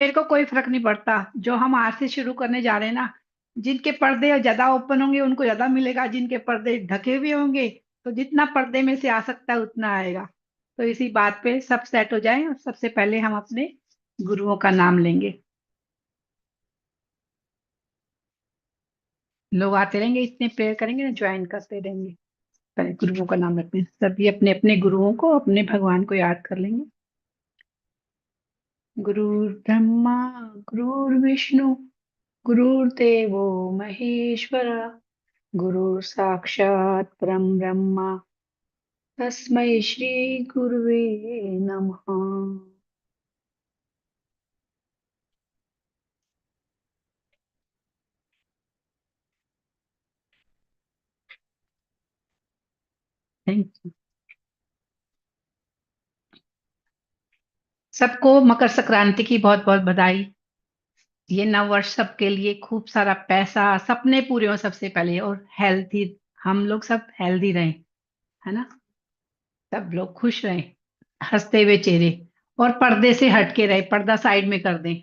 मेरे को कोई फर्क नहीं पड़ता। जो हम आज से शुरू करने जा रहे हैं ना, जिनके पर्दे ज्यादा ओपन होंगे उनको ज्यादा मिलेगा, जिनके पर्दे ढके हुए होंगे तो जितना पर्दे में से आ सकता है उतना आएगा। तो इसी बात पे सब सेट हो जाए, और सबसे पहले हम अपने गुरुओं का नाम लेंगे। लोग आते रहेंगे, इतने प्रेयर करेंगे ना, ज्वाइन करते रहेंगे। पहले गुरुओं का नाम रखते हैं, सभी अपने अपने गुरुओं को, अपने भगवान को याद कर लेंगे। गुरुर्ब्रह्मा, गुरुर्विष्णु, गुरुर्देवो महेश्वरा, गुरु साक्षात परम ब्रह्मा, तस्मै श्री गुरुवे नमः। Thank you. सबको मकर संक्रांति की बहुत बहुत बधाई। ये नव वर्ष सबके लिए खूब सारा पैसा, सपने पूरे हो सबसे पहले, और हेल्थी, हम लोग सब हेल्दी रहें, है ना। सब लोग खुश रहें, हंसते हुए चेहरे, और पर्दे से हट के रहे, पर्दा साइड में कर दें।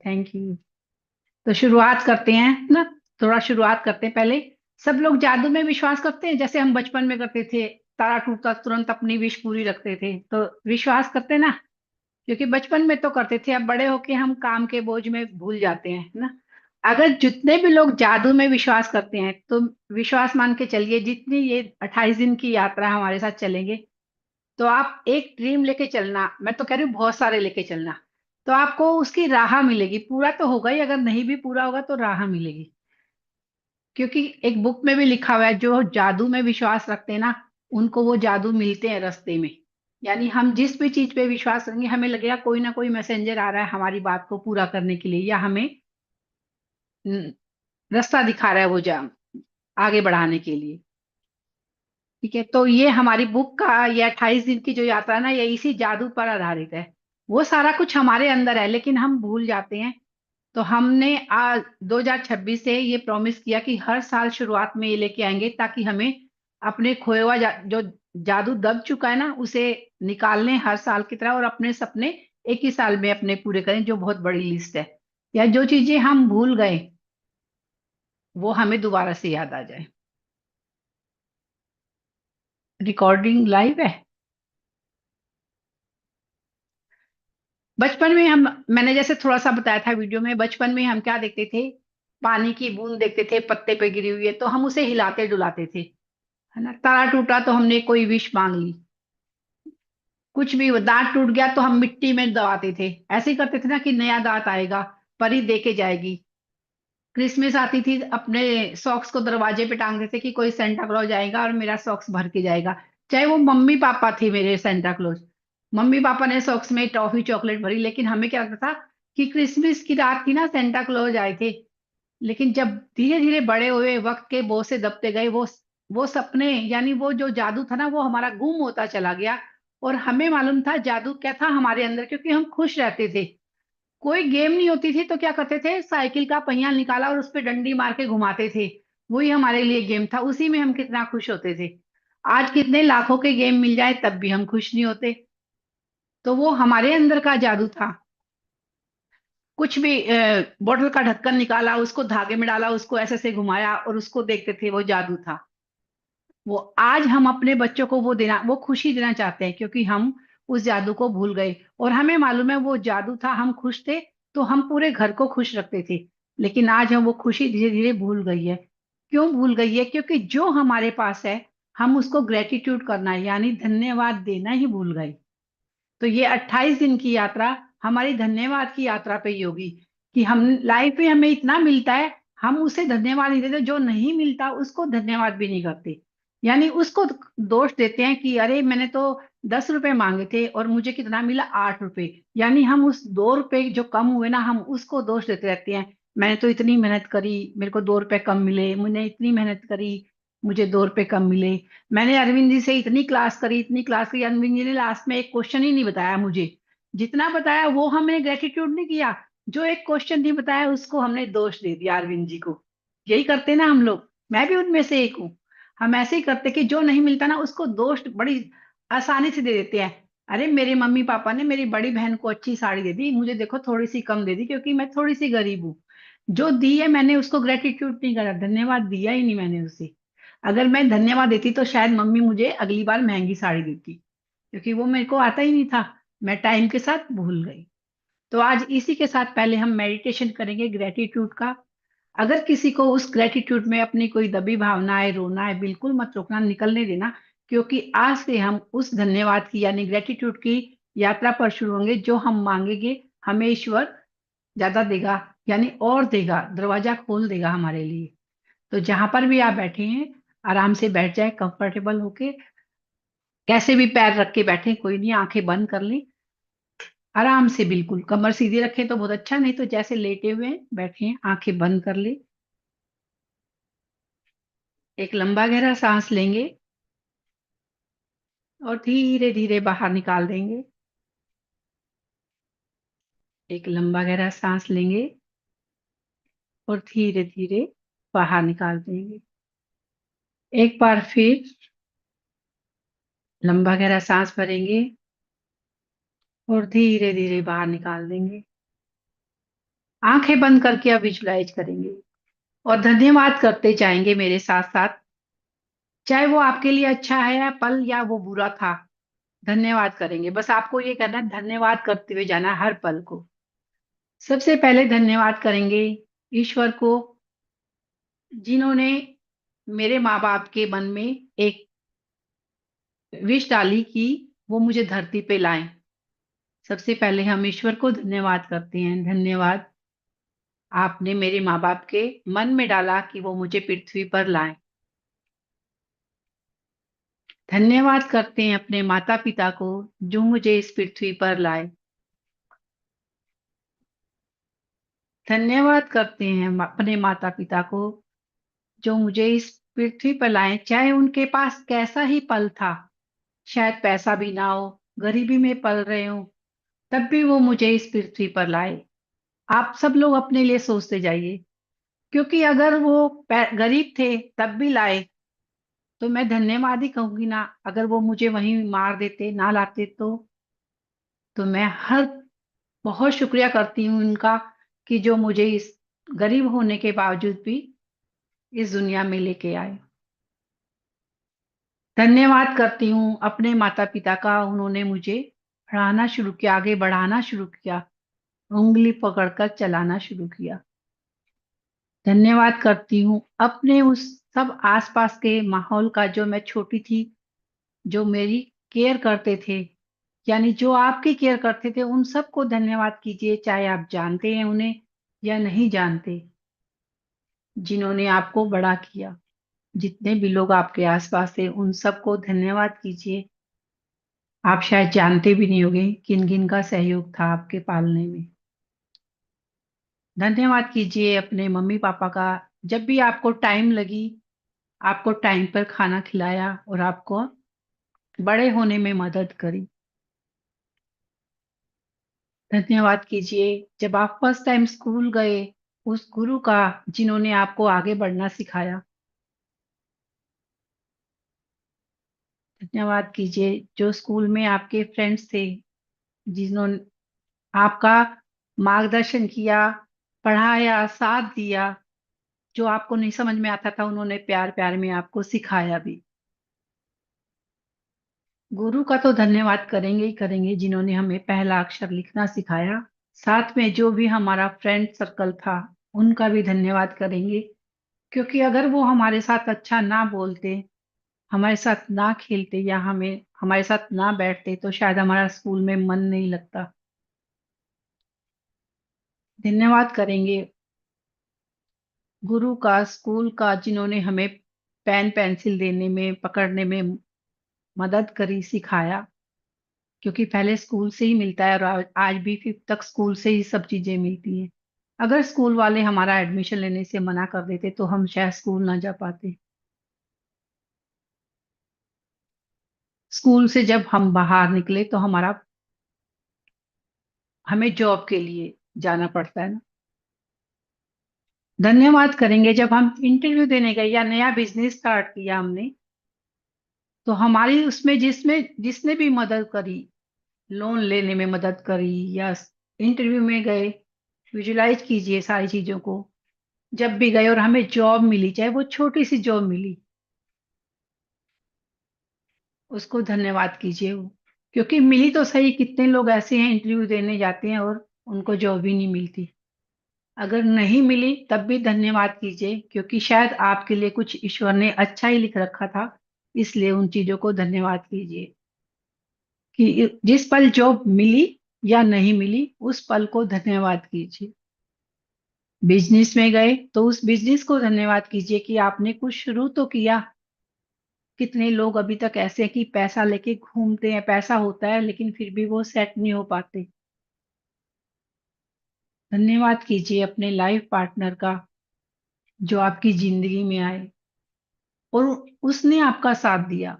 Thank you. तो शुरुआत करते हैं ना, थोड़ा शुरुआत करते हैं पहले। सब लोग जादू में विश्वास करते हैं, जैसे हम बचपन में करते थे, तारा टूटता तुरंत अपनी विश पूरी रखते थे, तो विश्वास करते हैं ना। क्योंकि बचपन में तो करते थे, अब बड़े होके हम काम के बोझ में भूल जाते हैं, है ना। अगर जितने भी लोग जादू में विश्वास करते हैं, तो विश्वास मान के चलिए, जितनी ये 28 दिन की यात्रा हमारे साथ चलेंगे, तो आप एक ड्रीम लेके चलना, मैं तो कह रही हूँ बहुत सारे लेके चलना। तो आपको उसकी राह मिलेगी, पूरा तो होगा ही, अगर नहीं भी पूरा होगा तो राह मिलेगी। क्योंकि एक बुक में भी लिखा हुआ है, जो जादू में विश्वास रखते हैं ना, उनको वो जादू मिलते हैं रास्ते में। यानी हम जिस भी चीज पे विश्वास करेंगे, हमें लगेगा कोई ना कोई मैसेंजर आ रहा है हमारी बात को पूरा करने के लिए, या हमें न, रास्ता दिखा रहा है वो जा आगे बढ़ाने के लिए। ठीक है, तो ये हमारी बुक का ये 28 दिन की जो यात्रा है ना, ये इसी जादू पर आधारित है। वो सारा कुछ हमारे अंदर है, लेकिन हम भूल जाते हैं। तो हमने आज 2026 से ये प्रॉमिस किया कि हर साल शुरुआत में ये लेके आएंगे, ताकि हमें अपने खोए हुआ जो जादू दब चुका है ना, उसे निकालने हर साल की तरह, और अपने सपने एक ही साल में अपने पूरे करें, जो बहुत बड़ी लिस्ट है। या जो चीजें हम भूल गए, वो हमें दोबारा से याद आ जाए। रिकॉर्डिंग लाइव है। बचपन में हम, मैंने जैसे थोड़ा सा बताया था वीडियो में, बचपन में हम क्या देखते थे, पानी की बूंद देखते थे पत्ते पे गिरी हुई है, तो हम उसे हिलाते डुलाते थे, है ना। तारा टूटा तो हमने कोई विश मांग ली। कुछ भी, दांत टूट गया तो हम मिट्टी में दबाते थे। ऐसे ही करते थे ना, कि नया दांत आएगा, परी दे के जाएगी। क्रिसमस आती थी, अपने सॉक्स को दरवाजे पे टांगते थे कि कोई सेंटा क्लॉज आएगा और मेरा सॉक्स भर के जाएगा। चाहे वो मम्मी पापा थे मेरे सेंटा क्लॉज, मम्मी पापा ने सॉक्स में टॉफी चॉकलेट भरी, लेकिन हमें क्या लगता था कि क्रिसमस की रात थी ना, सेंटा क्लॉज आए थे। लेकिन जब धीरे धीरे बड़े हुए, वक्त के बोझ से दबते गए, वो सपने, यानी वो जो जादू था ना, वो हमारा गुम होता चला गया। और हमें मालूम था जादू क्या था हमारे अंदर, क्योंकि हम खुश रहते थे। कोई गेम नहीं होती थी तो क्या करते थे, साइकिल का पहिया निकाला और उस पर डंडी मार के घुमाते थे। वही हमारे लिए गेम था, उसी में हम कितना खुश होते थे। आज कितने लाखों के गेम मिल जाए तब भी हम खुश नहीं होते। तो वो हमारे अंदर का जादू था। कुछ भी, बोतल का ढक्कन निकाला, उसको धागे में डाला, उसको ऐसे ऐसे घुमाया और उसको देखते थे, वो जादू था। वो आज हम अपने बच्चों को वो देना, वो खुशी देना चाहते हैं, क्योंकि हम उस जादू को भूल गए। और हमें मालूम है वो जादू था, हम खुश थे, तो हम पूरे घर को खुश रखते थे। लेकिन आज हम वो खुशी धीरे धीरे भूल गई है। क्यों भूल गई है? क्योंकि जो हमारे पास है, हम उसको ग्रेटिट्यूड करना है, यानी धन्यवाद देना ही भूल गए। तो ये 28 दिन की यात्रा हमारी धन्यवाद की यात्रा पे ही होगी। कि हम लाइफ में हमें इतना मिलता है, हम उसे धन्यवाद नहीं देते, जो नहीं मिलता उसको धन्यवाद भी नहीं करते। यानी उसको दोष देते हैं कि अरे मैंने तो 10 रुपए मांगे थे और मुझे कितना मिला, 8 रुपए। यानी हम उस 2 रुपए जो कम हुए ना, हम उसको दोष देते रहते हैं। मैंने तो इतनी मेहनत करी, मेरे को 2 रुपए कम मिले, मैंने इतनी मेहनत करी, मुझे 2 रुपए कम मिले। मैंने अरविंद जी से इतनी क्लास करी, इतनी क्लास करी, अरविंद जी ने लास्ट में एक क्वेश्चन ही नहीं बताया मुझे। जितना बताया वो हमने ग्रेटिट्यूड नहीं किया, जो एक क्वेश्चन नहीं बताया उसको हमने दोष दे दिया अरविंद जी को। यही करते ना हम लोग, मैं भी उनमें से एक हूँ। हम ऐसे ही करते कि जो नहीं मिलता ना, उसको दोष बड़ी आसानी से दे देते हैं। अरे मेरे मम्मी पापा ने मेरी बड़ी बहन को अच्छी साड़ी दे दी, मुझे देखो थोड़ी सी कम दे दी, क्योंकि मैं थोड़ी सी गरीब हूँ। जो दी है मैंने उसको ग्रेटिट्यूड नहीं करा, धन्यवाद दिया ही नहीं मैंने उसे। अगर मैं धन्यवाद देती तो शायद मम्मी मुझे अगली बार महंगी साड़ी देती, क्योंकि वो मेरे को आता ही नहीं था। मैं टाइम के साथ भूल गई। तो आज इसी के साथ पहले हम मेडिटेशन करेंगे ग्रेटिट्यूड का। अगर किसी को उस ग्रेटिट्यूड में अपनी कोई दबी भावना है, रोना है, बिल्कुल मत रोकना, निकलने देना। क्योंकि आज से हम उस धन्यवाद की यानी ग्रेटिट्यूड की यात्रा पर शुरू होंगे। जो हम मांगेंगे हमें ईश्वर ज्यादा देगा, यानी और देगा, दरवाजा खोल देगा हमारे लिए। तो जहां पर भी आप बैठे हैं, आराम से बैठ जाए कंफर्टेबल होके। कैसे भी पैर रख के बैठे कोई नहीं, आंखें बंद कर ली। आराम से बिल्कुल कमर सीधी रखें तो बहुत अच्छा, नहीं तो जैसे लेटे हुए हैं बैठे हैं, आंखें बंद कर ली। एक लंबा गहरा सांस लेंगे और धीरे धीरे बाहर निकाल देंगे। एक लंबा गहरा सांस लेंगे और धीरे धीरे बाहर निकाल देंगे। एक बार फिर लंबा गहरा सांस भरेंगे और धीरे धीरे बाहर निकाल देंगे। आंखें बंद करके अब विजुलाइज करेंगे और धन्यवाद करते जाएंगे मेरे साथ साथ। चाहे वो आपके लिए अच्छा है या पल या वो बुरा था, धन्यवाद करेंगे। बस आपको ये करना है, धन्यवाद करते हुए जाना है हर पल को। सबसे पहले धन्यवाद करेंगे ईश्वर को, जिन्होंने मेरे माँ बाप के मन में एक विश डाली कि वो मुझे धरती पे लाएं। सबसे पहले हम ईश्वर को धन्यवाद करते हैं। धन्यवाद, आपने मेरे माँ बाप के मन में डाला कि वो मुझे पृथ्वी पर लाएं। धन्यवाद करते हैं अपने माता पिता को, जो मुझे इस पृथ्वी पर लाए। धन्यवाद करते हैं हम अपने माता पिता को, जो मुझे इस पृथ्वी पर लाए। चाहे उनके पास कैसा ही पल था, शायद पैसा भी ना हो, गरीबी में पल रहे हो, तब भी वो मुझे इस पृथ्वी पर लाए। आप सब लोग अपने लिए सोचते जाइए, क्योंकि अगर वो गरीब थे तब भी लाए, तो मैं धन्यवाद ही कहूंगी ना। अगर वो मुझे वहीं मार देते, ना लाते, तो मैं हर बहुत शुक्रिया करती हूँ उनका, कि जो मुझे इस गरीब होने के बावजूद भी इस दुनिया में लेके आए। धन्यवाद करती हूँ अपने माता पिता का, उन्होंने मुझे पढ़ाना शुरू किया, आगे बढ़ाना शुरू किया, उंगली पकड़कर चलाना शुरू किया। धन्यवाद करती हूँ अपने उस सब आसपास के माहौल का, जो मैं छोटी थी, जो मेरी केयर करते थे, यानी जो आपकी केयर करते थे, उन सबको धन्यवाद कीजिए, चाहे आप जानते हैं उन्हें या नहीं जानते, जिन्होंने आपको बड़ा किया। जितने भी लोग आपके आसपास थे उन सबको धन्यवाद कीजिए। आप शायद जानते भी नहीं होंगे किन किन का सहयोग था आपके पालने में। धन्यवाद कीजिए अपने मम्मी पापा का, जब भी आपको टाइम लगी, आपको टाइम पर खाना खिलाया और आपको बड़े होने में मदद करी। धन्यवाद कीजिए जब आप फर्स्ट टाइम स्कूल गए, उस गुरु का, जिन्होंने आपको आगे बढ़ना सिखाया। धन्यवाद कीजिए जो स्कूल में आपके फ्रेंड्स थे, जिन्होंने आपका मार्गदर्शन किया, पढ़ाया, साथ दिया। जो आपको नहीं समझ में आता था, उन्होंने प्यार प्यार में आपको सिखाया भी। गुरु का तो धन्यवाद करेंगे ही करेंगे, जिन्होंने हमें पहला अक्षर लिखना सिखाया। साथ में जो भी हमारा फ्रेंड सर्कल था, उनका भी धन्यवाद करेंगे, क्योंकि अगर वो हमारे साथ अच्छा ना बोलते, हमारे साथ ना खेलते या हमें हमारे साथ ना बैठते, तो शायद हमारा स्कूल में मन नहीं लगता। धन्यवाद करेंगे गुरु का, स्कूल का, जिन्होंने हमें पेन पेंसिल देने में, पकड़ने में मदद करी, सिखाया। क्योंकि पहले स्कूल से ही मिलता है और आज भी फिफ्थ तक स्कूल से ही सब चीजें मिलती हैं। अगर स्कूल वाले हमारा एडमिशन लेने से मना कर देते, तो हम शायद स्कूल ना जा पाते। स्कूल से जब हम बाहर निकले तो हमें जॉब के लिए जाना पड़ता है ना। धन्यवाद करेंगे जब हम इंटरव्यू देने गए या नया बिजनेस स्टार्ट किया हमने, तो हमारी उसमें जिसमें जिसने भी मदद करी, लोन लेने में मदद करी, या इंटरव्यू में गए, विजुलाइज कीजिए सारी चीजों को। जब भी गए और हमें जॉब मिली, चाहे वो छोटी सी जॉब मिली, उसको धन्यवाद कीजिए वो। क्योंकि मिली तो सही, कितने लोग ऐसे हैं इंटरव्यू देने जाते हैं और उनको जॉब ही नहीं मिलती। अगर नहीं मिली तब भी धन्यवाद कीजिए, क्योंकि शायद आपके लिए कुछ ईश्वर ने अच्छा ही लिख रखा था। इसलिए उन चीजों को धन्यवाद कीजिए कि जिस पल जॉब मिली या नहीं मिली, उस पल को धन्यवाद कीजिए। बिजनेस में गए तो उस बिजनेस को धन्यवाद कीजिए कि आपने कुछ शुरू तो किया। कितने लोग अभी तक ऐसे हैं कि पैसा लेके घूमते हैं, पैसा होता है लेकिन फिर भी वो सेट नहीं हो पाते। धन्यवाद कीजिए अपने लाइफ पार्टनर का, जो आपकी जिंदगी में आए और उसने आपका साथ दिया।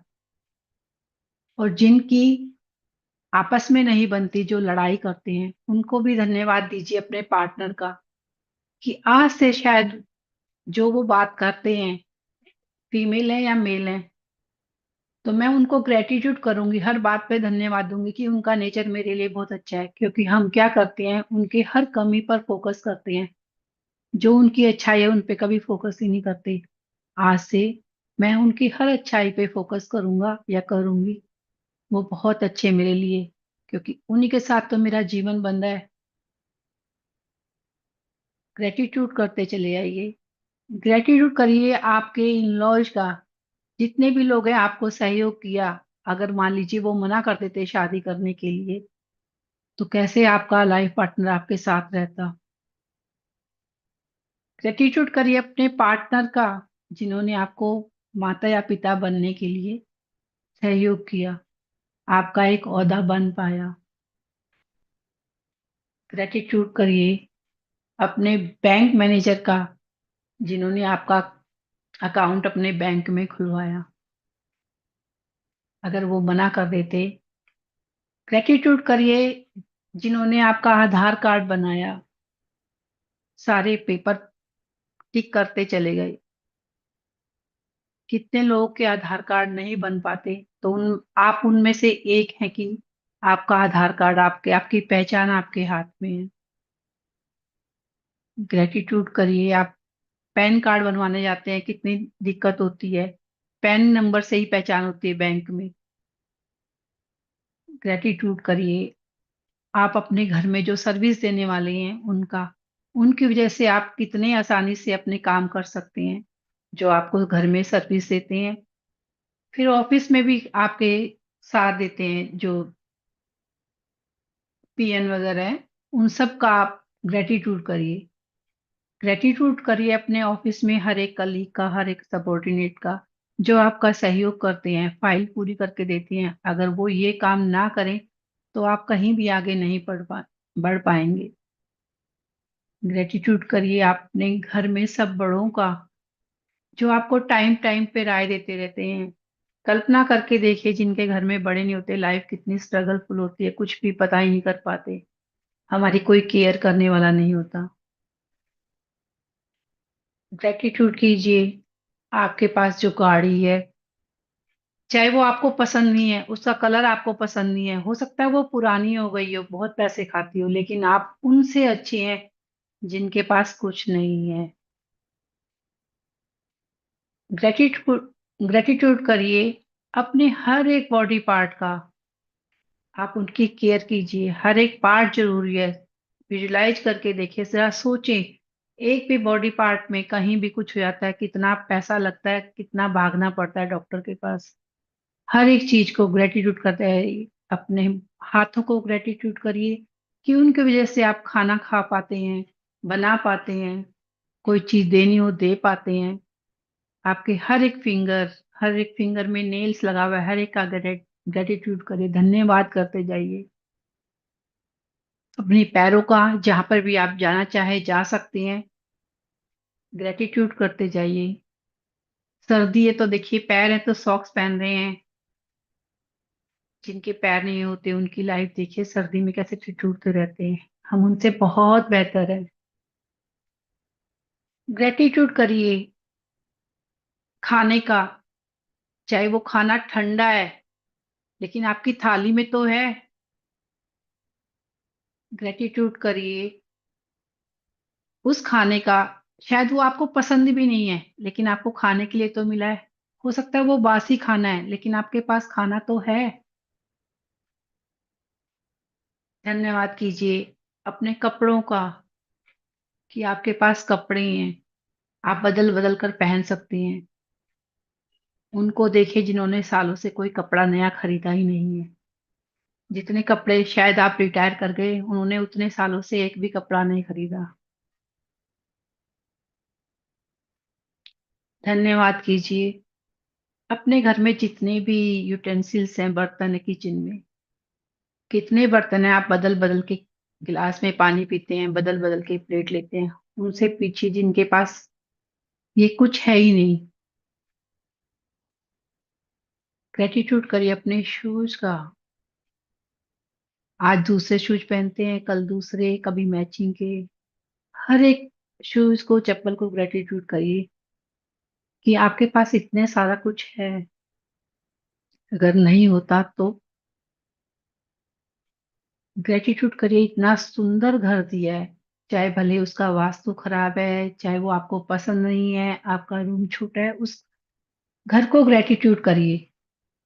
और जिनकी आपस में नहीं बनती, जो लड़ाई करते हैं, उनको भी धन्यवाद दीजिए अपने पार्टनर का, कि आज से शायद जो वो बात करते हैं, फीमेल है या मेल है, तो मैं उनको ग्रेटिट्यूड करूंगी, हर बात पे धन्यवाद दूंगी कि उनका नेचर मेरे लिए बहुत अच्छा है। क्योंकि हम क्या करते हैं, उनके हर कमी पर फोकस करते हैं, जो उनकी अच्छाई है उन पे कभी फोकस ही नहीं करते। आज से मैं उनकी हर अच्छाई पे फोकस करूंगा या करूंगी। वो बहुत अच्छे हैं मेरे लिए, क्योंकि उन्हीं के साथ तो मेरा जीवन बंधा है। ग्रेटिट्यूड करते चले आइए। ग्रेटिट्यूड करिए आपके इन लॉज का, जितने भी लोग हैं आपको सहयोग किया। अगर मान लीजिए वो मना कर देते शादी करने के लिए, तो कैसे आपका लाइफ पार्टनर आपके साथ रहता। ग्रेटिट्यूड करिए अपने पार्टनर का, जिन्होंने आपको माता या पिता बनने के लिए सहयोग किया, आपका एक ओहदा बन पाया। ग्रेटिट्यूड करिए अपने बैंक मैनेजर का, जिन्होंने आपका अकाउंट अपने बैंक में खुलवाया। अगर वो मना कर देते, ग्रेटिट्यूड करिए जिन्होंने आपका आधार कार्ड बनाया, सारे पेपर टिक करते चले गए। कितने लोगों के आधार कार्ड नहीं बन पाते, तो आप उनमें से एक हैं कि आपका आधार कार्ड, आपकी पहचान आपके हाथ में है। ग्रेटिट्यूड करिए। आप पैन कार्ड बनवाने जाते हैं, कितनी दिक्कत होती है, पैन नंबर से ही पहचान होती है बैंक में। ग्रेटिट्यूड करिए आप अपने घर में जो सर्विस देने वाले हैं उनका, उनकी वजह से आप कितने आसानी से अपने काम कर सकते हैं, जो आपको घर में सर्विस देते हैं। फिर ऑफिस में भी आपके साथ देते हैं, जो पीएन वगैरह हैं, उन सब का आप ग्रेटिट्यूड करिए। ग्रेटिट्यूड करिए अपने ऑफिस में हर एक कलीग का, हर एक सबॉर्डिनेट का, जो आपका सहयोग करते हैं, फाइल पूरी करके देती हैं। अगर वो ये काम ना करें तो आप कहीं भी आगे नहीं बढ़ पाएंगे। ग्रेटिट्यूड करिए अपने घर में सब बड़ों का, जो आपको टाइम टाइम पे राय देते रहते हैं। कल्पना करके देखिए, जिनके घर में बड़े नहीं होते, लाइफ कितनी स्ट्रगलफुल होती है, कुछ भी पता ही नहीं कर पाते, हमारी कोई केयर करने वाला नहीं होता। ग्रेटिट्यूड कीजिए आपके पास जो गाड़ी है, चाहे वो आपको पसंद नहीं है, उसका कलर आपको पसंद नहीं है, हो सकता है वो पुरानी हो गई हो, बहुत पैसे खाती हो, लेकिन आप उनसे अच्छे हैं जिनके पास कुछ नहीं है। ग्रेटिट्यूड ग्रेटिट्यूड करिए अपने हर एक बॉडी पार्ट का। आप उनकी केयर कीजिए, हर एक पार्ट जरूरी है। विजुलाइज करके देखिए, जरा सोचें, एक भी बॉडी पार्ट में कहीं भी कुछ हो जाता है, कितना पैसा लगता है, कितना भागना पड़ता है डॉक्टर के पास। हर एक चीज को ग्रेटिट्यूड करते हैं। अपने हाथों को ग्रेटिट्यूड करिए कि उनकी वजह से आप खाना खा पाते हैं, बना पाते हैं, कोई चीज देनी हो दे पाते हैं। आपके हर एक फिंगर में नेल्स लगा हुआ है, हर एक का ग्रेटिट्यूड करिए, धन्यवाद करते जाइए। अपने पैरों का, जहां पर भी आप जाना चाहे जा सकते हैं, ग्रेटिट्यूड करते जाइए। सर्दी है तो देखिए, पैर है तो सॉक्स पहन रहे हैं, जिनके पैर नहीं होते उनकी लाइफ देखिए सर्दी में कैसे ठिठुरते रहते हैं। हम उनसे बहुत बेहतर है। ग्रेटिट्यूड करिए खाने का, चाहे वो खाना ठंडा है लेकिन आपकी थाली में तो है, ग्रेटिट्यूड करिए उस खाने का, शायद वो आपको पसंद भी नहीं है लेकिन आपको खाने के लिए तो मिला है। हो सकता है वो बासी खाना है लेकिन आपके पास खाना तो है। धन्यवाद कीजिए अपने कपड़ों का, कि आपके पास कपड़े हैं, आप बदल बदल कर पहन सकती हैं। उनको देखिए जिन्होंने सालों से कोई कपड़ा नया खरीदा ही नहीं है। जितने कपड़े शायद आप रिटायर कर गए, उन्होंने उतने सालों से एक भी कपड़ा नहीं खरीदा। धन्यवाद कीजिए अपने घर में जितने भी यूटेंसिल्स हैं, बर्तन है किचन में, कितने बर्तन हैं, आप बदल बदल के गिलास में पानी पीते हैं, बदल बदल के प्लेट लेते हैं, उनसे पीछे जिनके पास ये कुछ है ही नहीं, ग्रेटिट्यूड करिए अपने शूज का। आज दूसरे शूज पहनते हैं, कल दूसरे, कभी मैचिंग के, हर एक शूज को, चप्पल को ग्रेटिट्यूड करिए कि आपके पास इतने सारा कुछ है। अगर नहीं होता तो ग्रेटिट्यूड करिए, इतना सुंदर घर दिया है, चाहे भले उसका वास्तु खराब है, चाहे वो आपको पसंद नहीं है, आपका रूम छोटा है, उस घर को ग्रेटिट्यूड करिए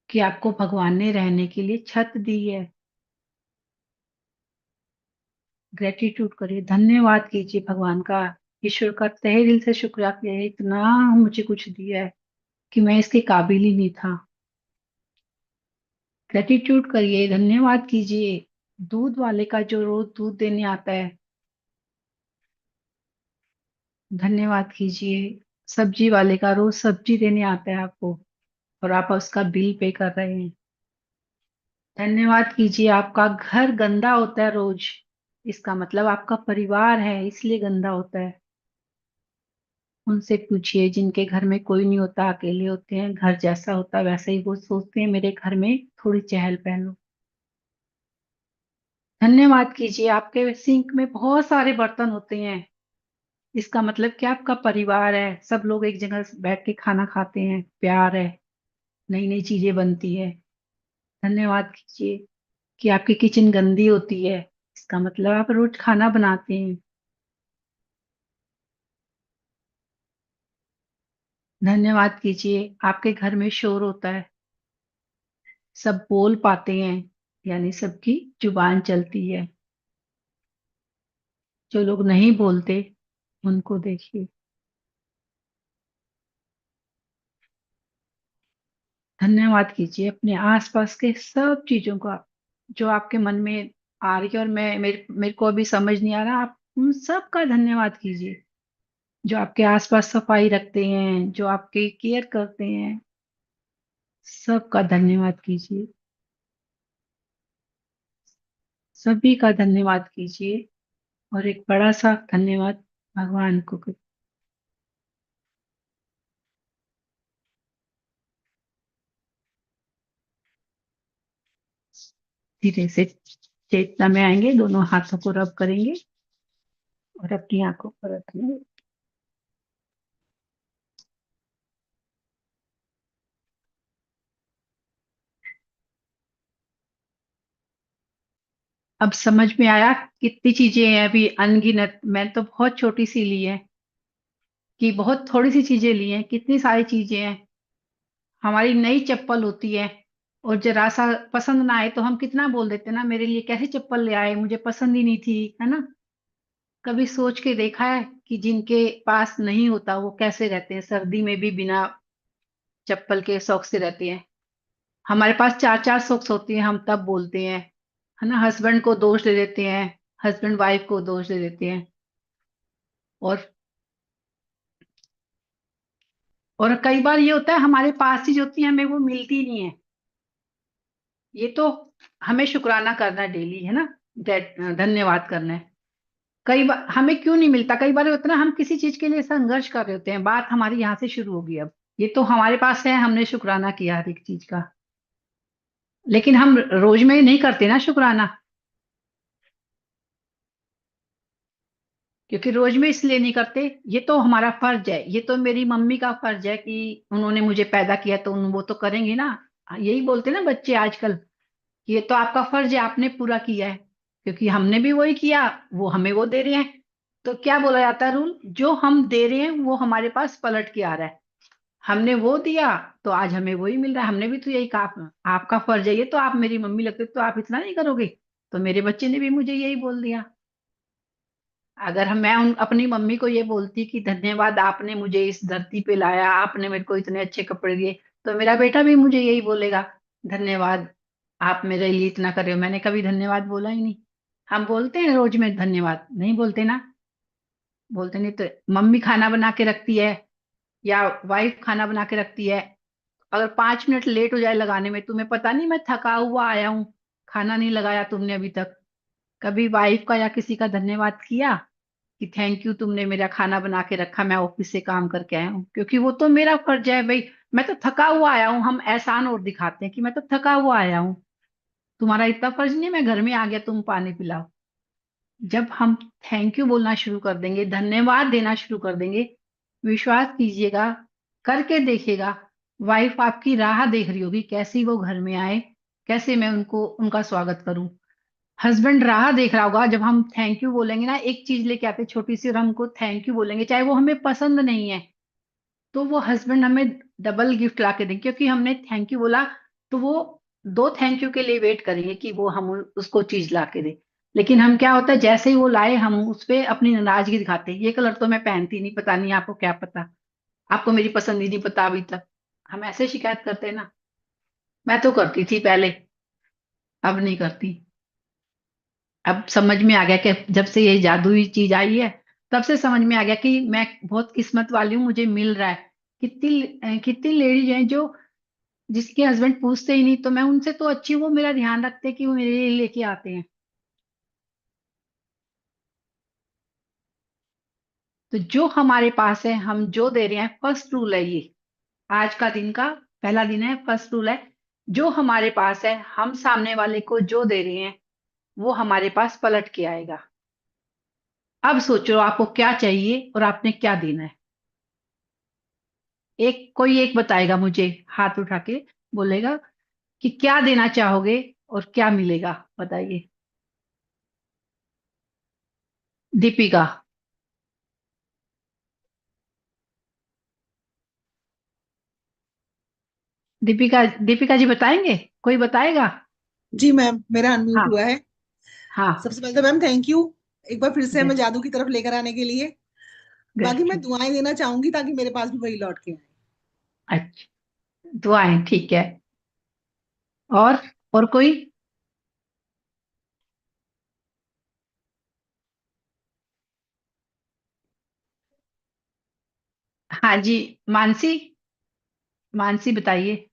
कि आपको भगवान ने रहने के लिए छत दी है। ग्रेटिट्यूड करिए, धन्यवाद कीजिए भगवान का, ईश्वर का तहे दिल से शुक्रिया किया, इतना मुझे कुछ दिया है कि मैं इसके काबिल ही नहीं था। ग्रेटिट्यूड करिए, धन्यवाद कीजिए दूध वाले का जो रोज दूध देने आता है। धन्यवाद कीजिए सब्जी वाले का, रोज सब्जी देने आता है आपको और आप उसका बिल पे कर रहे हैं। धन्यवाद कीजिए आपका घर गंदा होता है रोज, इसका मतलब आपका परिवार है इसलिए गंदा होता है। उनसे पूछिए जिनके घर में कोई नहीं होता, अकेले होते हैं, घर जैसा होता है वैसा ही वो सोचते हैं, मेरे घर में थोड़ी चहल पहल हो। धन्यवाद कीजिए आपके सिंक में बहुत सारे बर्तन होते हैं, इसका मतलब कि आपका परिवार है, सब लोग एक जगह बैठ के खाना खाते हैं, प्यार है, नई नई चीजें बनती है। धन्यवाद कीजिए कि आपकी किचन गंदी होती है, इसका मतलब आप रोज खाना बनाते हैं। धन्यवाद कीजिए आपके घर में शोर होता है, सब बोल पाते हैं, यानी सबकी जुबान चलती है। जो लोग नहीं बोलते उनको देखिए। धन्यवाद कीजिए अपने आसपास के सब चीजों का, जो आपके मन में आ रही है और मैं मेरे को अभी समझ नहीं आ रहा, आप उन सब का धन्यवाद कीजिए। जो आपके आसपास सफाई रखते हैं, जो आपकी केयर करते हैं, सबका धन्यवाद कीजिए। सभी का धन्यवाद कीजिए और एक बड़ा सा धन्यवाद भगवान को धीरे से चेतना में आएंगे, दोनों हाथों को रब करेंगे और अपनी आंखों पर रखेंगे। अब समझ में आया कितनी चीजें हैं, अभी अनगिनत, मैं तो बहुत छोटी सी ली है, कि बहुत थोड़ी सी चीजें ली हैं, कितनी सारी चीजें हैं। हमारी नई चप्पल होती है और जरा सा पसंद ना आए तो हम कितना बोल देते हैं ना, मेरे लिए कैसी चप्पल ले आए, मुझे पसंद ही नहीं थी, है ना। कभी सोच के देखा है कि जिनके पास नहीं होता वो कैसे रहते हैं, सर्दी में भी बिना चप्पल के सॉक्स से रहते हैं। हमारे पास चार चार सॉक्स होती हैं, हम तब बोलते हैं, है ना, हस्बैंड को दोष दे देते हैं, हस्बैंड वाइफ को दोष दे देते हैं। और और कई बार ये होता है हमारे पास चीज होती है, हमें वो मिलती नहीं है। ये तो हमें शुक्राना करना है डेली, है ना, धन्यवाद करना है। कई बार हमें क्यों नहीं मिलता, कई बार होता है ना, हम किसी चीज के लिए संघर्ष कर रहे होते हैं, बात हमारी यहाँ से शुरू होगी अब। ये तो हमारे पास है, हमने शुक्राना किया हर एक चीज का, लेकिन हम रोज में नहीं करते ना शुक्राना, क्योंकि रोज में इसलिए नहीं करते, ये तो हमारा फर्ज है, ये तो मेरी मम्मी का फर्ज है कि उन्होंने मुझे पैदा किया तो वो तो करेंगे ना। यही बोलते ना बच्चे आजकल कि ये तो आपका फर्ज है, आपने पूरा किया है, क्योंकि हमने भी वही किया, वो हमें वो दे रहे हैं। तो क्या बोला जाता है रूल, जो हम दे रहे हैं वो हमारे पास पलट के आ रहा है। हमने वो दिया तो आज हमें वही मिल रहा है। हमने भी तो यही कहा, आपका फर्ज है ये, तो आप मेरी मम्मी लगते तो आप इतना नहीं करोगे। तो मेरे बच्चे ने भी मुझे यही बोल दिया। अगर मैं अपनी मम्मी को ये बोलती कि धन्यवाद, आपने मुझे इस धरती पे लाया, आपने मेरे को इतने अच्छे कपड़े दिए, तो मेरा बेटा भी मुझे यही बोलेगा, धन्यवाद, आप मेरे लिए इतना कर रहे हो। मैंने कभी धन्यवाद बोला ही नहीं। हम बोलते हैं रोज में धन्यवाद? नहीं बोलते ना। बोलते नहीं। तो मम्मी खाना बना के रखती है या वाइफ खाना बना के रखती है, अगर 5 मिनट लेट हो जाए लगाने में, तुम्हें पता नहीं मैं थका हुआ आया हूँ, खाना नहीं लगाया तुमने अभी तक, कभी वाइफ का या किसी का धन्यवाद किया कि थैंक यू, तुमने मेरा खाना बना के रखा, मैं ऑफिस से काम करके आया हूँ, क्योंकि वो तो मेरा फर्ज है भाई। मैं तो थका हुआ आया हूँ, हम एहसान और दिखाते हैं कि मैं तो थका हुआ आया हूँ, तुम्हारा इतना फर्ज नहीं है मैं घर में आ गया तुम पानी पिलाओ। जब हम थैंक यू बोलना शुरू कर देंगे, धन्यवाद देना शुरू कर देंगे, विश्वास कीजिएगा, करके देखिएगा, वाइफ आपकी राह देख रही होगी कैसी वो घर में आए, कैसे मैं उनको उनका स्वागत करूं। हस्बैंड राह देख रहा होगा, जब हम थैंक यू बोलेंगे ना, एक चीज लेके आते हैं छोटी सी और हमको थैंक यू बोलेंगे, चाहे वो हमें पसंद नहीं है, तो वो हस्बैंड हमें डबल गिफ्ट ला के देंगे, क्योंकि हमने थैंक यू बोला। तो वो दो थैंक यू के लिए वेट करेंगे कि वो हम उसको चीज ला के दे। लेकिन हम क्या होता है, जैसे ही वो लाए हम उस पे अपनी नाराजगी दिखाते हैं, ये कलर तो मैं पहनती नहीं, पता नहीं आपको क्या पता, आपको मेरी पसंद ही नहीं पता अभी तक। हम ऐसे शिकायत करते हैं ना। मैं तो करती थी पहले, अब नहीं करती। अब समझ में आ गया कि जब से ये जादुई चीज आई है, तब से समझ में आ गया कि मैं बहुत किस्मत वाली हूँ, मुझे मिल रहा है। कितनी लेडीज हैं जो, जिसके हस्बैंड पूछते ही नहीं, तो मैं उनसे तो अच्छी हूँ, वो मेरा ध्यान रखते हैं कि वो मेरे लिए लेके आते हैं। तो जो हमारे पास है हम जो दे रहे हैं, फर्स्ट रूल है ये, आज का दिन का पहला दिन है, फर्स्ट रूल है, जो हमारे पास है हम सामने वाले को जो दे रहे हैं वो हमारे पास पलट के आएगा। अब सोचो आपको क्या चाहिए और आपने क्या देना है। कोई एक बताएगा मुझे, हाथ उठा के बोलेगा कि क्या देना चाहोगे और क्या मिलेगा, बताइए। दीपिका। दीपिका, दीपिका जी बताएंगे? कोई बताएगा? जी मैम, मेरा अनम्यूट हाँ। हुआ है। हाँ। सबसे पहले तो मैम थैंक यू एक बार फिर से हमें यस। जादू की तरफ लेकर आने के लिए। बाकी मैं ग्रेटिट्यूड। दुआएं देना चाहूंगी ताकि मेरे पास भी वही लौट के आए। अच्छा, दुआएं ठीक है। और और कोई? हाँ जी। मानसी, मानसी बताइए।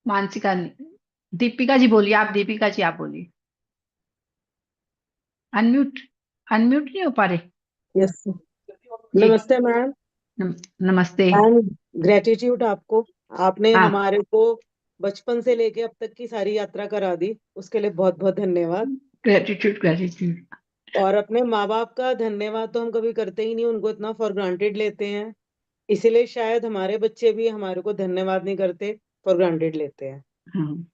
मानसिका नहीं। दीपिका जी बोलिए, आप दीपिका जी आप बोलिए। अनम्यूट, अनम्यूट नहीं हो पा रहे। यस। जी। नमस्ते मैम। नमस्ते। एंड ग्रेटिट्यूड आपको। आपने हाँ। हमारे को बचपन से लेके अब तक की सारी यात्रा करा दी, उसके लिए बहुत बहुत धन्यवाद। Gratitude, gratitude. और अपने माँ बाप का धन्यवाद तो हम कभी करते ही नहीं, उनको इतना फॉर ग्रांटेड लेते हैं। इसीलिए शायद हमारे बच्चे भी हमारे को धन्यवाद नहीं करते, फॉर ग्रांटेड लेते हैं। हाँ।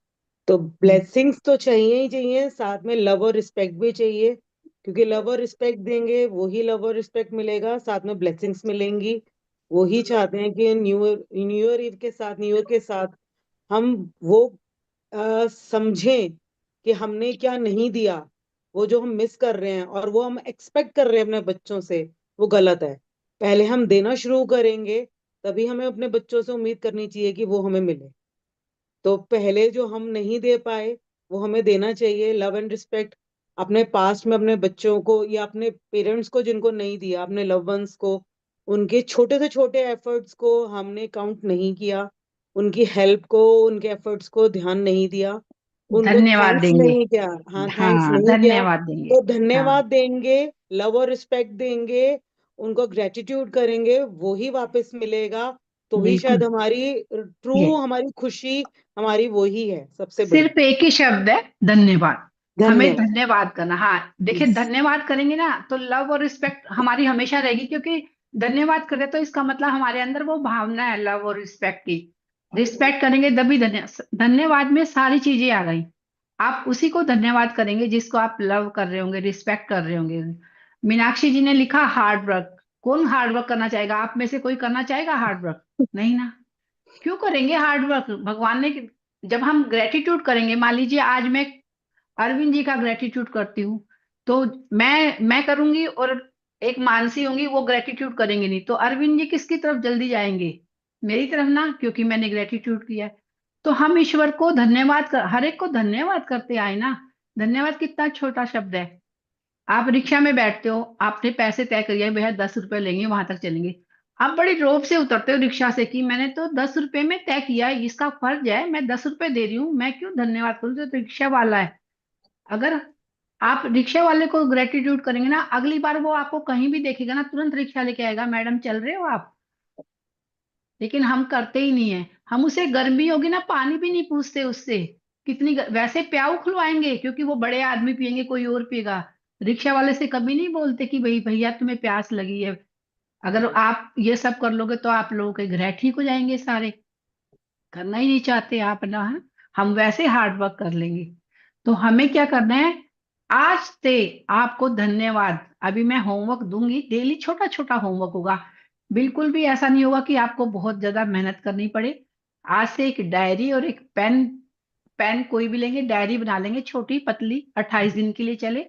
तो ब्लेसिंग्स तो चाहिए ही चाहिए, साथ में लव और रिस्पेक्ट भी चाहिए, क्योंकि लव और रिस्पेक्ट देंगे वही लव और रिस्पेक्ट मिलेगा, साथ में ब्लेसिंग्स मिलेंगी। वही चाहते हैं कि न्यू ईयर ईव के साथ, न्यू ईयर के साथ हम वो समझें कि हमने क्या नहीं दिया, वो जो हम मिस कर रहे हैं और वो हम एक्सपेक्ट कर रहे हैं अपने बच्चों से, वो गलत है। पहले हम देना शुरू करेंगे, तभी हमें अपने बच्चों से उम्मीद करनी चाहिए कि वो हमें मिले। तो पहले जो हम नहीं दे पाए वो हमें देना चाहिए, लव एंड रिस्पेक्ट। अपने पास्ट में अपने बच्चों को या अपने पेरेंट्स को जिनको नहीं दिया, अपने लव वंस को, उनके छोटे से छोटे एफर्ट्स को हमने काउंट नहीं किया, उनकी हेल्प को, उनके एफर्ट्स को ध्यान नहीं दिया, उनको धन्यवाद थैंक्स देंगे। नहीं किया। हाँ, थैंक्स हाँ, नहीं किया। धन्यवाद देंगे। तो हाँ। धन्यवाद देंगे, लव और रिस्पेक्ट देंगे, उनको ग्रेटिट्यूड करेंगे, वो ही वापस मिलेगा। तो ही बिल्कुल। शायद हमारी ये ट्रू, हमारी खुशी, हमारी वो ही है सबसे बड़ी। सिर्फ एक ही शब्द है, धन्यवाद। हमें धन्यवाद। धन्यवाद करना। हाँ, देखिए यस। धन्यवाद करेंगे ना तो लव और रिस्पेक्ट हमारी हमेशा रहेगी, क्योंकि धन्यवाद करें तो इसका मतलब हमारे अंदर वो भावना है लव और रिस्पेक्ट की। रिस्पेक्ट करेंगे तभी धन्यवाद में सारी चीजें आ गई। आप उसी को धन्यवाद करेंगे जिसको आप लव कर रहे होंगे, रिस्पेक्ट कर रहे होंगे। मीनाक्षी जी ने लिखा हार्ड वर्क। कौन हार्ड वर्क करना चाहेगा? आप में से कोई करना चाहेगा हार्ड वर्क? नहीं ना। क्यों करेंगे हार्ड वर्क? भगवान ने, जब हम ग्रेटिट्यूड करेंगे, मान लीजिए आज मैं अरविंद जी का ग्रेटिट्यूड करती हूँ, तो मैं करूंगी और एक मानसी होंगी, वो ग्रेटिट्यूड करेंगे नहीं, तो अरविंद जी किसकी तरफ जल्दी जाएंगे? मेरी तरफ ना, क्योंकि मैंने ग्रेटिट्यूड किया है। तो हम ईश्वर को धन्यवाद कर, हर एक को धन्यवाद करते आए ना। धन्यवाद कितना छोटा शब्द है। आप रिक्शा में बैठते हो, आपने पैसे तय करिए, भैया 10 रुपए लेंगे, वहां तक चलेंगे। आप बड़ी रोब से उतरते हो रिक्शा से कि मैंने तो 10 रुपए में तय किया है, इसका फर्ज है, मैं 10 रुपए दे रही हूँ, मैं क्यों धन्यवाद करूँ? तो रिक्शा वाला है। अगर आप रिक्शा वाले को ग्रेटिट्यूड करेंगे ना, अगली बार वो आपको कहीं भी देखेगा ना, तुरंत रिक्शा लेके आएगा, मैडम चल रहे हो आप? लेकिन हम करते ही नहीं है। हम उसे गर्मी होगी ना, पानी भी नहीं पूछते उससे। वैसे प्याऊ खुलवाएंगे क्योंकि वो बड़े आदमी पियेंगे, कोई और पिएगा। रिक्शा वाले से कभी नहीं बोलते कि भाई भैया तुम्हें प्यास लगी है। अगर आप ये सब कर लोगे तो आप लोगों के ग्रह ठीक हो जाएंगे सारे। करना ही नहीं चाहते आप ना, हाँ? हम वैसे हार्ड वर्क कर लेंगे। तो हमें क्या करना है? आज से आपको धन्यवाद। अभी मैं होमवर्क दूंगी, डेली छोटा छोटा होमवर्क होगा। बिल्कुल भी ऐसा नहीं होगा कि आपको बहुत ज्यादा मेहनत करनी पड़े। आज से एक डायरी और एक पेन, पेन कोई भी लेंगे, डायरी बना लेंगे छोटी पतली, 28 दिन के लिए चले।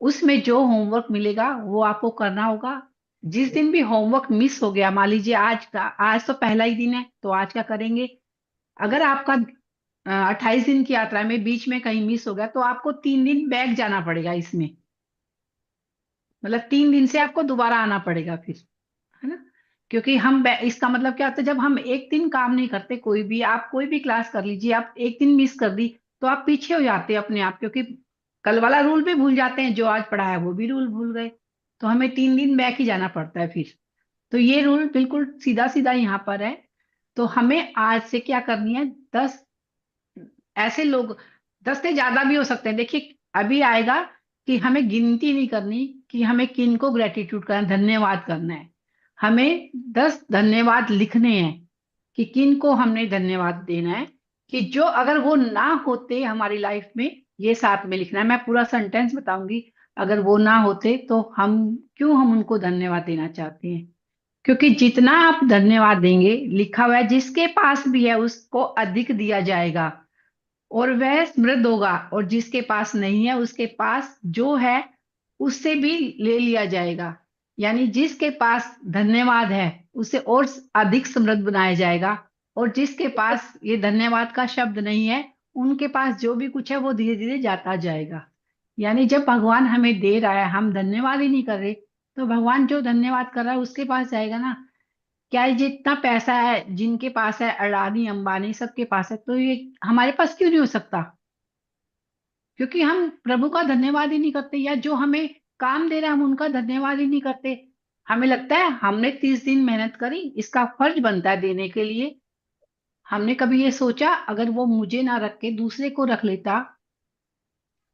उसमें जो होमवर्क मिलेगा वो आपको करना होगा। जिस दिन भी होमवर्क मिस हो गया, मान लीजिए आज का, आज तो पहला ही दिन है तो आज का करेंगे। अगर आपका 28 दिन की यात्रा में बीच में कहीं मिस हो गया, तो आपको 3 दिन बैक जाना पड़ेगा इसमें। मतलब 3 दिन से आपको दोबारा आना पड़ेगा फिर, है ना? क्योंकि इसका मतलब क्या होता है, जब हम एक दिन काम नहीं करते, कोई भी, आप कोई भी क्लास कर लीजिए, आप एक दिन मिस कर दी तो आप पीछे हो जाते हैं अपने आप, क्योंकि कल वाला रूल भी भूल जाते हैं, जो आज पढ़ा है वो भी रूल भूल गए। तो हमें 3 दिन बैक ही जाना पड़ता है फिर। तो ये रूल बिल्कुल सीधा सीधा यहाँ पर है। तो हमें आज से क्या करनी है? 10 ऐसे लोग, 10 से ज्यादा भी हो सकते हैं। देखिए अभी आएगा कि हमें गिनती नहीं करनी कि हमें किन को ग्रेटिट्यूड करना, धन्यवाद करना है। हमें 10 धन्यवाद लिखने हैं कि किन को हमने धन्यवाद देना है, कि जो अगर वो ना होते हमारी लाइफ में, ये साथ में लिखना है। मैं पूरा सेंटेंस बताऊंगी। अगर वो ना होते तो हम क्यों, हम उनको धन्यवाद देना चाहते हैं। क्योंकि जितना आप धन्यवाद देंगे, लिखा हुआ है जिसके पास भी है उसको अधिक दिया जाएगा और वह समृद्ध होगा, और जिसके पास नहीं है उसके पास जो है उससे भी ले लिया जाएगा। यानी जिसके पास धन्यवाद है उसे और अधिक समृद्ध बनाया जाएगा, और जिसके पास ये धन्यवाद का शब्द नहीं है, उनके पास जो भी कुछ है वो धीरे धीरे जाता जाएगा। यानी जब भगवान हमें दे रहा है, हम धन्यवाद ही नहीं कर रहे, तो भगवान जो धन्यवाद कर रहा है उसके पास जाएगा ना। क्या ये जितना पैसा है, जिनके पास है, अडानी अंबानी सबके पास है, तो ये हमारे पास क्यों नहीं हो सकता? क्योंकि हम प्रभु का धन्यवाद ही नहीं करते, या जो हमें काम दे रहा है हम उनका धन्यवाद ही नहीं करते। हमें लगता है हमने 30 दिन मेहनत करी, इसका फर्ज बनता है देने के लिए। हमने कभी ये सोचा अगर वो मुझे ना रख के दूसरे को रख लेता,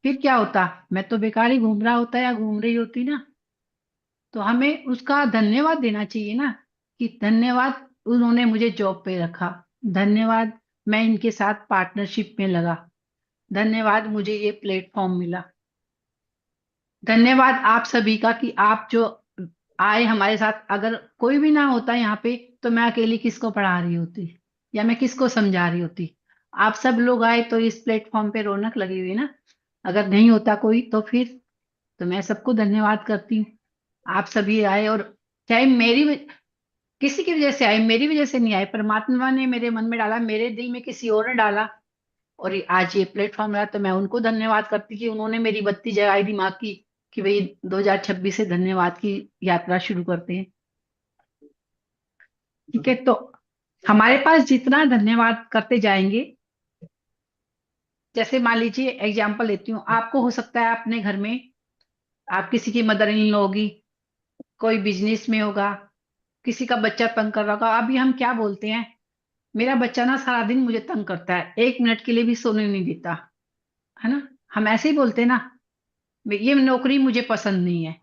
फिर क्या होता? मैं तो बेकार ही घूम रहा होता या घूम रही होती ना। तो हमें उसका धन्यवाद देना चाहिए ना, कि धन्यवाद उन्होंने मुझे जॉब पे रखा, धन्यवाद मैं इनके साथ पार्टनरशिप में लगा, धन्यवाद मुझे ये प्लेटफॉर्म मिला, धन्यवाद आप सभी का कि आप जो आए हमारे साथ। अगर कोई भी ना होता यहाँ पे तो मैं अकेली किसको पढ़ा रही होती, या मैं किसको समझा रही होती? आप सब लोग आए तो इस प्लेटफॉर्म पे रौनक लगी हुई ना। अगर नहीं होता कोई तो फिर, तो मैं सबको धन्यवाद करती हूँ। आप सभी आए, और चाहे किसी की वजह से आए, मेरी वजह से नहीं आए, परमात्मा ने मेरे मन में डाला, मेरे दिल में किसी और ने डाला, और आज ये प्लेटफॉर्म रहा, तो मैं उनको धन्यवाद करती कि उन्होंने मेरी बत्ती जगाई दिमाग की, कि भाई 2026 से धन्यवाद की यात्रा शुरू करते हैं। ठीक है, तो हमारे पास जितना धन्यवाद करते जाएंगे, जैसे मान लीजिए एग्जाम्पल लेती हूँ, आपको हो सकता है अपने घर में आप किसी की मदर इन लॉ होगी, कोई बिजनेस में होगा, किसी का बच्चा तंग कर रहा होगा। अभी हम क्या बोलते हैं? मेरा बच्चा ना सारा दिन मुझे तंग करता है, 1 मिनट के लिए भी सोने नहीं देता, है ना? हम ऐसे ही बोलते हैं ना, ये नौकरी मुझे पसंद नहीं है,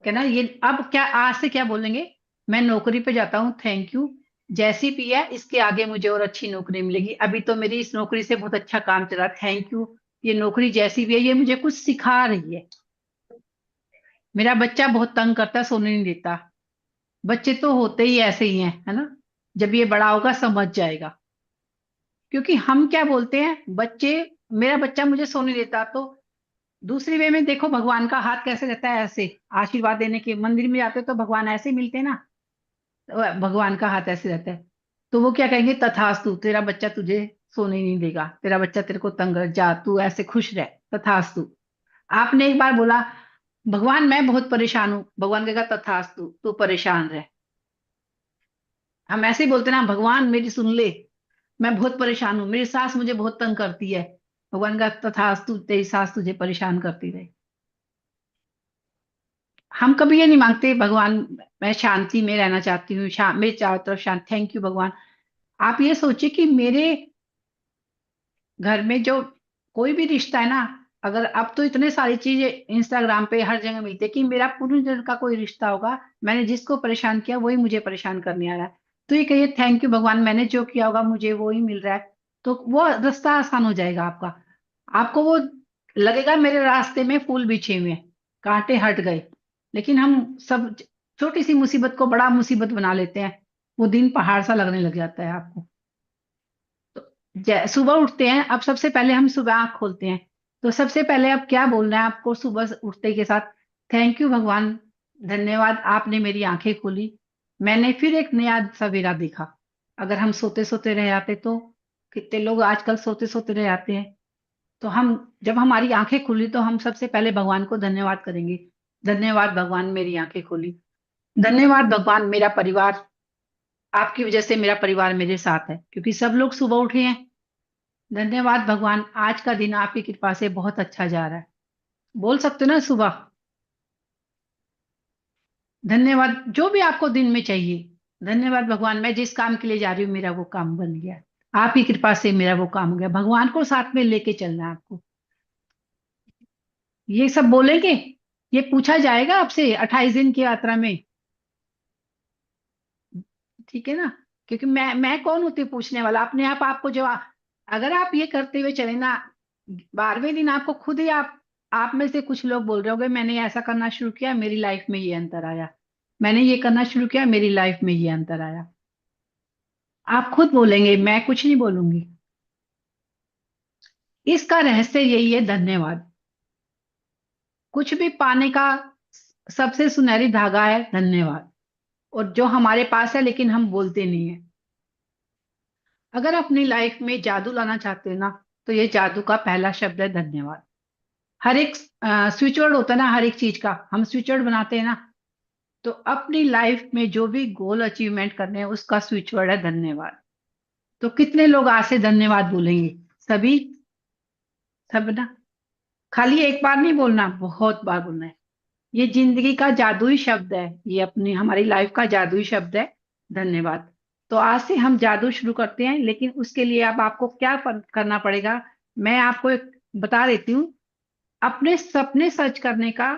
क्या ना? ये अब क्या, आज से क्या बोलेंगे? मैं नौकरी पे जाता हूँ, थैंक यू। जैसी भी है इसके आगे मुझे और अच्छी नौकरी मिलेगी, अभी तो मेरी इस नौकरी से बहुत अच्छा काम चला, थैंक यू। ये नौकरी जैसी भी है ये मुझे कुछ सिखा रही है। मेरा बच्चा बहुत तंग करता है, सोने नहीं देता। बच्चे तो होते ही ऐसे ही हैं, है ना। जब ये बड़ा होगा समझ जाएगा। क्योंकि हम क्या बोलते हैं, बच्चे, मेरा बच्चा मुझे सोने देता, तो दूसरी वे में देखो भगवान का हाथ कैसे रहता है, ऐसे आशीर्वाद देने के। मंदिर में जाते हो तो भगवान ऐसे मिलते हैं ना, तो भगवान का हाथ ऐसे रहता है। तो वो क्या कहेंगे, तथास्तु, तेरा बच्चा तुझे सोने नहीं देगा, तेरा बच्चा तेरे को तंग कर, जा तू ऐसे खुश रह, तथास्तु। आपने एक बार बोला, भगवान मैं बहुत परेशान हूं, भगवान कहेगा तथास्तु, तू परेशान रह। हम ऐसे ही बोलते हैं ना, भगवान मेरी सुन ले, मैं बहुत परेशान हूँ, मेरी सास मुझे बहुत तंग करती है। भगवान का तथास्तु, तेरी सास तुझे परेशान करती रहे। हम कभी ये नहीं मांगते, भगवान मैं शांति में रहना चाहती हूँ, मेरे चारों तरफ शांति, थैंक यू भगवान। आप ये सोचिए कि मेरे घर में जो कोई भी रिश्ता है ना, अगर अब तो इतने सारी चीजें इंस्टाग्राम पे हर जगह मिलती है कि मेरा पुनर्जन्म का कोई रिश्ता होगा, मैंने जिसको परेशान किया वही मुझे परेशान करने आ रहा है, तो ये कहिए थैंक यू भगवान, मैंने जो किया होगा मुझे वो ही मिल रहा है। तो वो रास्ता आसान हो जाएगा आपका। आपको वो लगेगा मेरे रास्ते में फूल बिछे हुए हैं, कांटे हट गए। लेकिन हम सब छोटी सी मुसीबत को बड़ा मुसीबत बना लेते हैं, वो दिन पहाड़ सा लगने लग जाता है आपको। सुबह उठते हैं, अब सबसे पहले हम सुबह आंख खोलते हैं, तो सबसे पहले अब क्या बोलना है आपको सुबह उठते के साथ, थैंक यू भगवान, धन्यवाद आपने मेरी आंखें खोली, मैंने फिर एक नया सवेरा देखा। अगर हम सोते सोते रह जाते तो, कितने लोग आजकल सोते सोते रह जाते हैं। तो हम, जब हमारी आंखें खुली तो हम सबसे पहले भगवान को धन्यवाद करेंगे, धन्यवाद भगवान मेरी आंखें खोली, धन्यवाद भगवान मेरा परिवार, आपकी वजह से मेरा परिवार मेरे साथ है, क्योंकि सब लोग सुबह उठे हैं। धन्यवाद भगवान, आज का दिन आपकी कृपा से बहुत अच्छा जा रहा है। बोल सकते हो ना सुबह, धन्यवाद जो भी आपको दिन में चाहिए। धन्यवाद भगवान, मैं जिस काम के लिए जा रही हूँ मेरा वो काम बन गया, आपकी कृपा से मेरा वो काम हो गया। भगवान को साथ में लेके चलना है आपको। ये सब बोलेंगे, ये पूछा जाएगा आपसे 28 दिन की यात्रा में, ठीक है ना। क्योंकि मैं कौन होती हूँ पूछने वाला, अपने आप आपको जवाब। अगर आप ये करते हुए चले ना, 12वें दिन आपको खुद ही आप में से कुछ लोग बोल रहे होंगे, मैंने ऐसा करना शुरू किया मेरी लाइफ में ये अंतर आया, मैंने ये करना शुरू किया मेरी लाइफ में ये अंतर आया। आप खुद बोलेंगे, मैं कुछ नहीं बोलूंगी। इसका रहस्य यही है, धन्यवाद। कुछ भी पाने का सबसे सुनहरी धागा है धन्यवाद, और जो हमारे पास है लेकिन हम बोलते नहीं है। अगर अपनी लाइफ में जादू लाना चाहते हैं ना, तो ये जादू का पहला शब्द है धन्यवाद। हर एक स्विच वर्ड होता है ना, हर एक चीज का हम स्विच वर्ड बनाते हैं ना, तो अपनी लाइफ में जो भी गोल अचीवमेंट करने हैं उसका स्विच वर्ड है धन्यवाद। तो कितने लोग आज से धन्यवाद बोलेंगे? सभी, सब ना। खाली एक बार नहीं बोलना, बहुत बार बोलना है। ये जिंदगी का जादुई शब्द है, ये अपनी हमारी लाइफ का जादुई शब्द है, धन्यवाद। तो आज से हम जादू शुरू करते हैं, लेकिन उसके लिए अब आपको क्या करना पड़ेगा, मैं आपको एक बता देती हूँ। अपने सपने सच करने का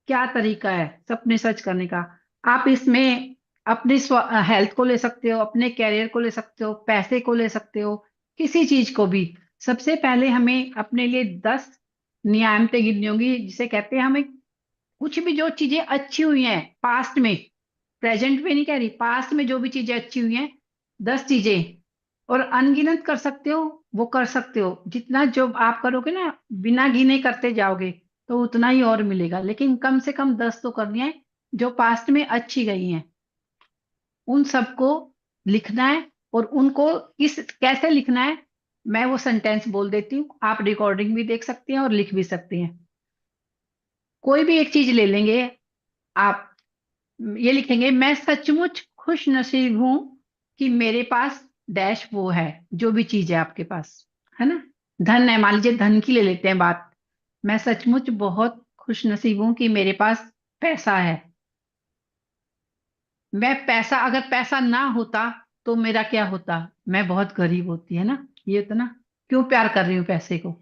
क्या तरीका है, सपने सच करने का। आप इसमें अपनी हेल्थ को ले सकते हो, अपने कैरियर को ले सकते हो, पैसे को ले सकते हो, किसी चीज को भी। सबसे पहले हमें अपने लिए 10 नियामतें गिननी होंगी, जिसे कहते हैं हमें कुछ भी जो चीजें अच्छी हुई हैं पास्ट में, प्रेजेंट में नहीं कह रही, पास्ट में जो भी चीजें अच्छी हुई हैं, 10 चीजें। और अनगिनत कर सकते हो, वो कर सकते हो जितना जो आप करोगे ना, बिना गिने करते जाओगे तो उतना ही और मिलेगा, लेकिन कम से कम 10 तो करनी है जो पास्ट में अच्छी गई हैं। उन सबको लिखना है, और उनको इस कैसे लिखना है, मैं वो सेंटेंस बोल देती हूँ, आप रिकॉर्डिंग भी देख सकते हैं और लिख भी सकते हैं। कोई भी एक चीज ले लेंगे आप, ये लिखेंगे, मैं सचमुच खुश नसीब हूं कि मेरे पास डैश वो है, जो भी चीज है आपके पास, है ना। धन है, मान लीजिए धन की ले लेते हैं बात, मैं सचमुच बहुत खुश नसीब हूं कि मेरे पास पैसा है। मैं पैसा, अगर पैसा ना होता तो मेरा क्या होता, मैं बहुत गरीब होती, है ना। ये तो ना, क्यों प्यार कर रही हूँ पैसे को,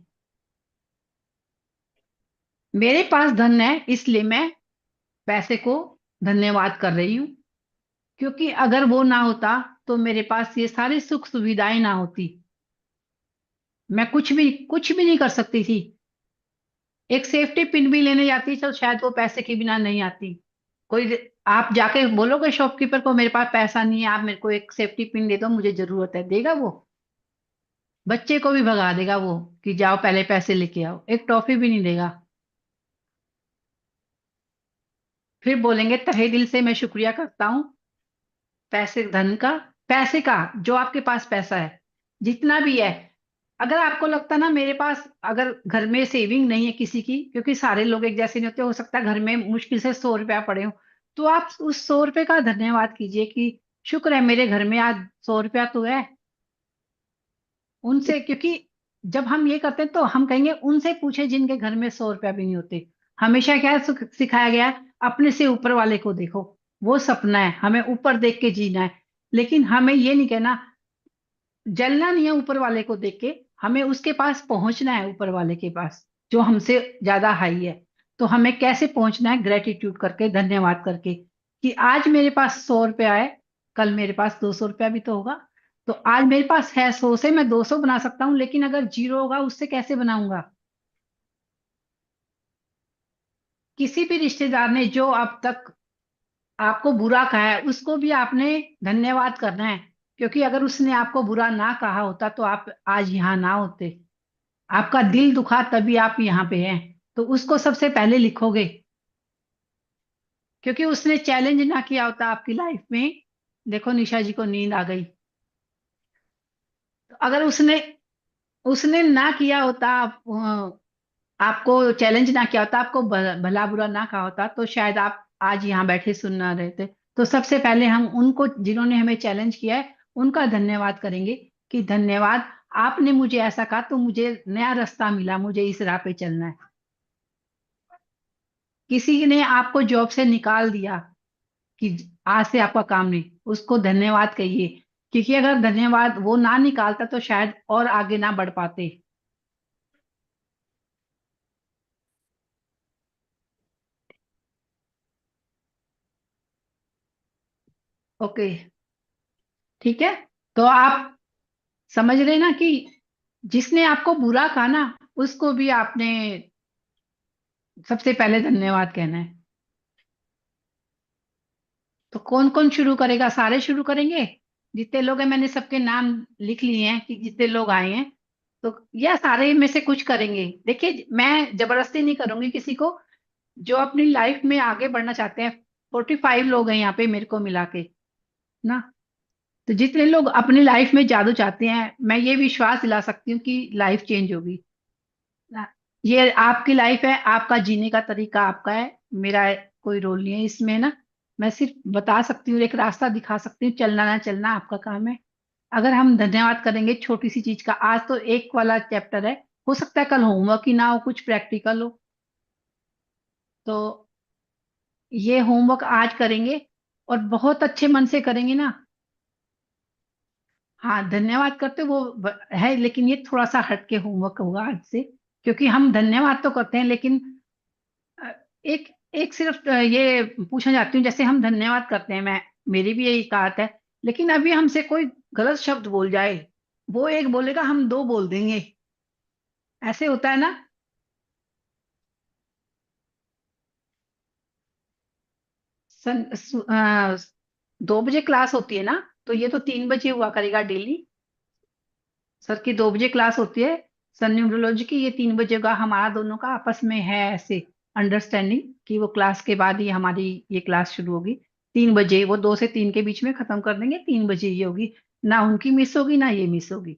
मेरे पास धन है इसलिए मैं पैसे को धन्यवाद कर रही हूँ। क्योंकि अगर वो ना होता तो मेरे पास ये सारी सुख सुविधाएं ना होती, मैं कुछ भी नहीं कर सकती थी। एक सेफ्टी पिन भी लेने जाती तो शायद वो पैसे के बिना नहीं आती। कोई, आप जाके बोलोगे शॉपकीपर को मेरे पास पैसा नहीं है, आप मेरे को एक सेफ्टी पिन दे दो, मुझे जरूरत है, देगा वो? बच्चे को भी भगा देगा वो कि जाओ पहले पैसे लेके आओ, एक टॉफी भी नहीं देगा। फिर बोलेंगे तहे दिल से मैं शुक्रिया करता हूँ पैसे धन का, पैसे का, जो आपके पास पैसा है जितना भी है। अगर आपको लगता ना मेरे पास, अगर घर में सेविंग नहीं है किसी की, क्योंकि सारे लोग एक जैसे नहीं होते, हो सकता है घर में मुश्किल से 100 रुपया पड़े हो, तो आप उस 100 रुपये का धन्यवाद कीजिए कि शुक्र है मेरे घर में आज 100 रुपया तो है। उनसे, क्योंकि जब हम ये करते हैं तो हम कहेंगे उनसे पूछे जिनके घर में 100 रुपया भी नहीं होते। हमेशा क्या सिखाया गया है, अपने से ऊपर वाले को देखो, वो सपना है, हमें ऊपर देख के जीना है। लेकिन हमें ये नहीं कहना, जलना नहीं है ऊपर वाले को देख के, हमें उसके पास पहुंचना है, ऊपर वाले के पास जो हमसे ज्यादा हाई है। तो हमें कैसे पहुंचना है? ग्रेटिट्यूड करके, धन्यवाद करके, कि आज मेरे पास 100 रुपया है, कल मेरे पास 200 रुपया भी तो होगा। तो आज मेरे पास है 100 से मैं 200 बना सकता हूँ, लेकिन अगर जीरो होगा उससे कैसे बनाऊंगा? किसी भी रिश्तेदार ने जो अब तक आपको बुरा कहा है उसको भी आपने धन्यवाद करना है, क्योंकि अगर उसने आपको बुरा ना कहा होता तो आप आज यहाँ ना होते। आपका दिल दुखा तभी आप यहाँ पे हैं, तो उसको सबसे पहले लिखोगे, क्योंकि उसने चैलेंज ना किया होता आपकी लाइफ में। देखो निशा जी को नींद आ गई। तो अगर उसने उसने ना किया होता, आपको चैलेंज ना किया होता, आपको भला बुरा ना कहा होता, तो शायद आप आज यहाँ बैठे सुन ना रहे थे। तो सबसे पहले हम उनको, जिन्होंने हमें चैलेंज किया है, उनका धन्यवाद करेंगे कि धन्यवाद, आपने मुझे ऐसा कहा तो मुझे नया रास्ता मिला, मुझे इस राह पे चलना है। किसी ने आपको जॉब से निकाल दिया कि आज से आपका काम नहीं, उसको धन्यवाद कहिए, क्योंकि अगर धन्यवाद वो ना निकालता तो शायद और आगे ना बढ़ पाते। ओके, ठीक है। तो आप समझ रहे ना कि जिसने आपको बुरा कहा ना, उसको भी आपने सबसे पहले धन्यवाद कहना है। तो कौन कौन शुरू करेगा? सारे शुरू करेंगे? जितने लोग हैं मैंने सबके नाम लिख लिए हैं कि जितने लोग आए हैं, तो या सारे में से कुछ करेंगे। देखिए मैं जबरदस्ती नहीं करूंगी किसी को, जो अपनी लाइफ में आगे बढ़ना चाहते हैं। 45 लोग हैं यहाँ पे मेरे को मिला के ना। तो जितने लोग अपनी लाइफ में जादू चाहते हैं, मैं ये विश्वास दिला सकती हूँ कि लाइफ चेंज होगी ना। ये आपकी लाइफ है, आपका जीने का तरीका आपका है, मेरा कोई रोल नहीं है इसमें ना। मैं सिर्फ बता सकती हूँ, एक रास्ता दिखा सकती हूँ, चलना ना चलना आपका काम है। अगर हम धन्यवाद करेंगे छोटी सी चीज का, आज तो एक वाला चैप्टर है, हो सकता है कल होमवर्क ही ना हो, कुछ प्रैक्टिकल हो, तो ये होमवर्क आज करेंगे और बहुत अच्छे मन से करेंगे ना। हाँ धन्यवाद करते वो है, लेकिन ये थोड़ा सा हटके होमवर्क होगा आज से, क्योंकि हम धन्यवाद तो करते हैं, लेकिन अ, एक एक सिर्फ ये पूछना चाहती हूँ, जैसे हम धन्यवाद करते हैं, मैं, मेरी भी यही कहावत है, लेकिन अभी हमसे कोई गलत शब्द बोल जाए, वो एक बोलेगा हम दो बोल देंगे, ऐसे होता है ना। सन, 2 बजे क्लास होती है ना, तो ये तो 3 बजे हुआ करेगा डेली। सर की 2 बजे क्लास होती है, सन न्यूमरोलॉजी की, ये 3 बजे का हमारा दोनों का आपस में है ऐसे अंडरस्टैंडिंग कि वो क्लास के बाद ही हमारी ये क्लास शुरू होगी। 3 बजे, वो 2 से 3 के बीच में खत्म कर देंगे, 3 बजे ये होगी। ना उनकी मिस होगी ना ये मिस होगी।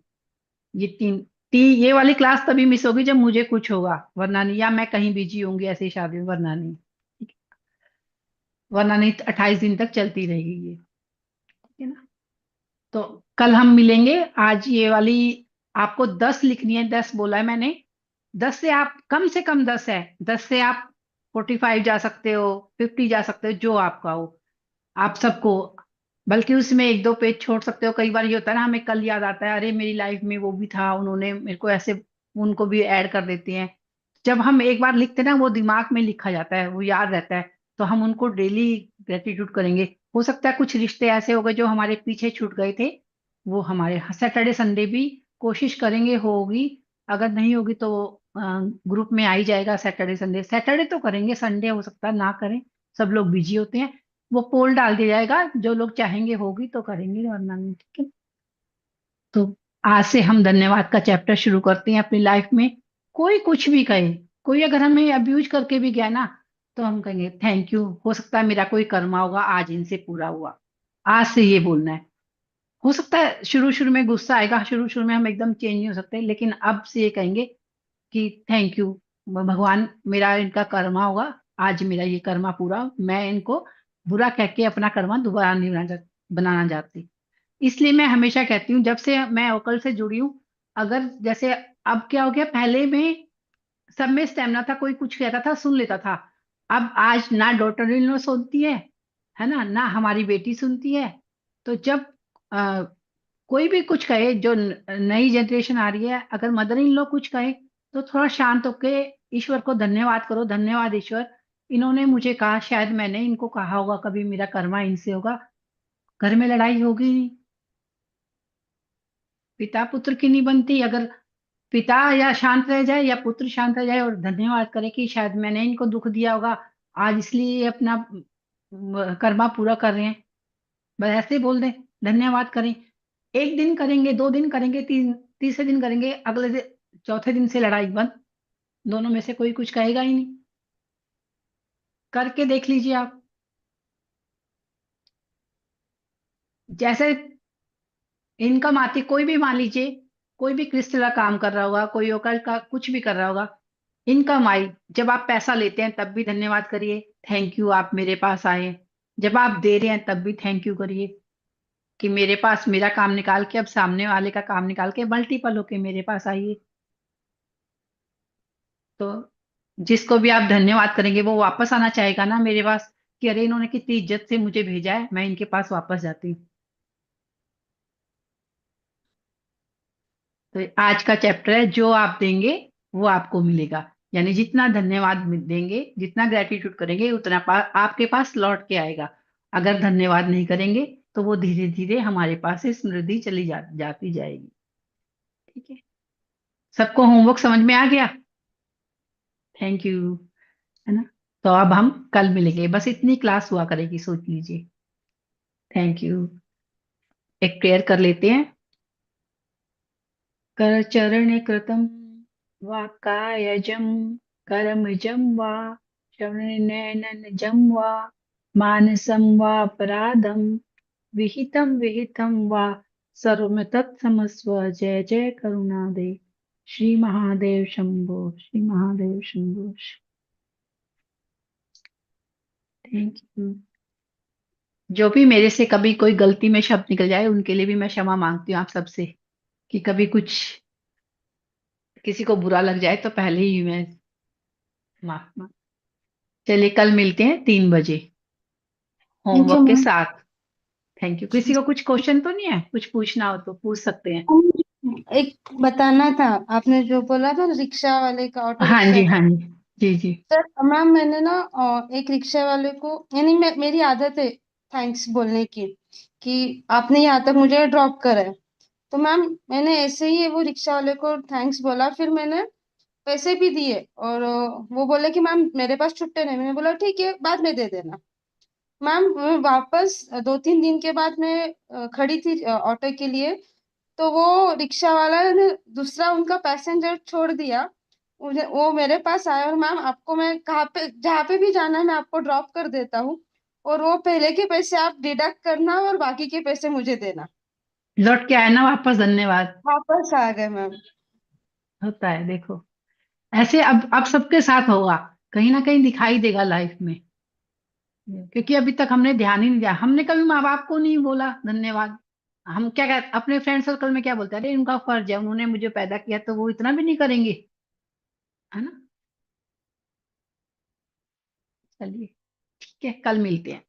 ये ये वाली क्लास तभी मिस होगी जब मुझे कुछ होगा, वरना नहीं, या मैं कहीं बिजी होंगी ऐसे ही शादी में, वरना नहीं। ठीक है? वरना नहीं, 28 दिन तक चलती रहेगी ये, ठीक है ना। तो कल हम मिलेंगे। आज ये वाली आपको 10 लिखनी है, 10 बोला है मैंने। 10 से आप, कम से कम 10 है, 10 से आप 45 जा सकते हो, 50 जा सकते हो, जो आपका हो, आप सबको। बल्कि उसमें एक दो पेज छोड़ सकते हो, कई बार ये होता है ना, हमें कल याद आता है, अरे मेरी लाइफ में वो भी था, उन्होंने मेरे को ऐसे, उनको भी ऐड कर देते हैं। जब हम एक बार लिखते हैं ना, वो दिमाग में लिखा जाता है, वो याद रहता है, तो हम उनको डेली ग्रेटिट्यूड करेंगे। हो सकता है कुछ रिश्ते ऐसे हो गए जो हमारे पीछे छूट गए थे, वो हमारे सैटरडे संडे भी कोशिश करेंगे होगी। अगर नहीं होगी तो ग्रुप में आ ही जाएगा सैटरडे संडे। सैटरडे तो करेंगे, संडे हो सकता है ना करें, सब लोग बिजी होते हैं। वो पोल डाल दिया जाएगा, जो लोग चाहेंगे होगी तो करेंगे वरना नहीं, ठीक है। तो आज से हम धन्यवाद का चैप्टर शुरू करते हैं अपनी लाइफ में। कोई कुछ भी कहे, कोई अगर हमें अब्यूज करके भी गया ना, तो हम कहेंगे थैंक यू, हो सकता है मेरा कोई कर्मा होगा आज इनसे पूरा हुआ। आज से ये बोलना है। हो सकता है शुरू शुरू में गुस्सा आएगा, शुरू शुरू में हम एकदम चेंज नहीं हो सकते, लेकिन अब से ये कहेंगे कि थैंक यू भगवान, मेरा इनका कर्मा होगा, आज मेरा ये कर्मा पूरा, मैं इनको बुरा कह के अपना कर्मा दोबारा नहीं बनाना चाहती। इसलिए मैं हमेशा कहती हूँ, जब से मैं ओकल से जुड़ी हूँ, अगर जैसे अब क्या हो गया, पहले में सब में स्टेमिना था, कोई कुछ कहता था सुन लेता था। अब आज ना डॉटर इन लॉ सुनती है ना, ना हमारी बेटी सुनती है। तो जब आ, कोई भी कुछ कहे, जो नई जनरेशन आ रही है, अगर मदर इन लॉ कुछ कहे तो थोड़ा शांत होके ईश्वर को धन्यवाद करो, धन्यवाद ईश्वर, इन्होंने मुझे कहा, शायद मैंने इनको कहा होगा, कभी मेरा कर्मा इनसे होगा, घर में लड़ाई होगी नहीं। पिता पुत्र की नहीं बनती। अगर पिता या शांत रह जाए या पुत्र शांत रह जाए और धन्यवाद करे कि शायद मैंने इनको दुख दिया होगा, आज इसलिए ये अपना कर्मा पूरा कर रहे हैं, बस ऐसे बोल दें, धन्यवाद करें। एक दिन करेंगे, दो दिन करेंगे, तीसरे दिन करेंगे, चौथे दिन से लड़ाई बंद, दोनों में से कोई कुछ कहेगा ही नहीं। करके देख लीजिए आप। जैसे इनकम आती, कोई भी मान लीजिए, कोई भी क्रिस्टल का काम कर रहा होगा, कोई ओकल्ट का कुछ भी कर रहा होगा, इनकम आई, जब आप पैसा लेते हैं तब भी धन्यवाद करिए, थैंक यू आप मेरे पास आए। जब आप दे रहे हैं तब भी थैंक यू करिए कि मेरे पास मेरा काम निकाल के अब सामने वाले का काम निकाल के मल्टीपल होके मेरे पास आइए। तो जिसको भी आप धन्यवाद करेंगे वो वापस आना चाहेगा ना मेरे पास, कि अरे इन्होंने कितनी इज्जत से मुझे भेजा है, मैं इनके पास वापस जाती हूँ। तो आज का चैप्टर है, जो आप देंगे वो आपको मिलेगा। यानी जितना धन्यवाद देंगे, जितना ग्रेटिट्यूड करेंगे, उतना आपके पास लौट के आएगा। अगर धन्यवाद नहीं करेंगे तो वो धीरे धीरे हमारे पास से समृद्धि चली जाती जाएगी। ठीक है, सबको होमवर्क समझ में आ गया? थैंक यू, है ना। तो अब हम कल मिलेंगे, बस इतनी क्लास हुआ करेगी, सोच लीजिए। Thank you. एक प्रेयर कर लेते हैं। कर चरण कृतम वा कायजम कर्मजं वा श्रवणनयनजं वा मानसं वापराधं विहितं विहितं वा सर्वं तत्समस्व। जय जय करुणादे श्री महादेव शंभो, श्री महादेव शंभो। Thank you. जो भी मेरे से कभी कोई गलती में शब्द निकल जाए, उनके लिए भी मैं क्षमा मांगती हूँ आप सबसे, कि कभी कुछ किसी को बुरा लग जाए तो पहले ही मैं माफ मांग। चलिए कल मिलते हैं 3 बजे थैंक यू होमवर्क के मैम। साथ। Thank you. किसी को कुछ क्वेश्चन तो नहीं है, कुछ पूछना हो तो पूछ सकते हैं। एक बताना था, आपने जो बोला था ना रिक्शा वाले का, ऑटो हाँ रिक्शा जी, का। हाँ जी, जी जी। सर मैम मैंने ना एक रिक्शा वाले को, यानी मेरी आदत है थैंक्स बोलने की, कि आपने यहाँ तक मुझे ड्रॉप करा है। तो मैम मैंने ऐसे ही वो रिक्शा वाले को थैंक्स बोला, फिर मैंने पैसे भी दिए, और वो बोले कि मैम मेरे पास छुट्टे नहीं। मैंने बोला ठीक है बाद में दे देना। मैम मैं वापस 2-3 दिन के बाद मैं खड़ी थी ऑटो के लिए, तो वो रिक्शा वाला ने दूसरा उनका पैसेंजर छोड़ दिया, वो मेरे पास आया, और मैम आपको मैं कहाँ पे जहाँ पे भी जाना है मैं आपको ड्रॉप कर देता हूँ, और वो पहले के पैसे आप डिडक्ट करना और बाकी के पैसे मुझे देना। लौट के आए ना वापस, धन्यवाद। वापस आ गए मैम। होता है, देखो ऐसे अब सबके साथ होगा, कहीं ना कहीं दिखाई देगा लाइफ में। क्योंकि अभी तक हमने ध्यान ही नहीं दिया, हमने कभी माँ बाप को नहीं बोला धन्यवाद। हम क्या कहते, अपने फ्रेंड सर्कल में क्या बोलते हैं, अरे उनका फर्ज है, उन्होंने मुझे पैदा किया, तो वो इतना भी नहीं करेंगे, है ना। चलिए ठीक है, कल मिलते हैं।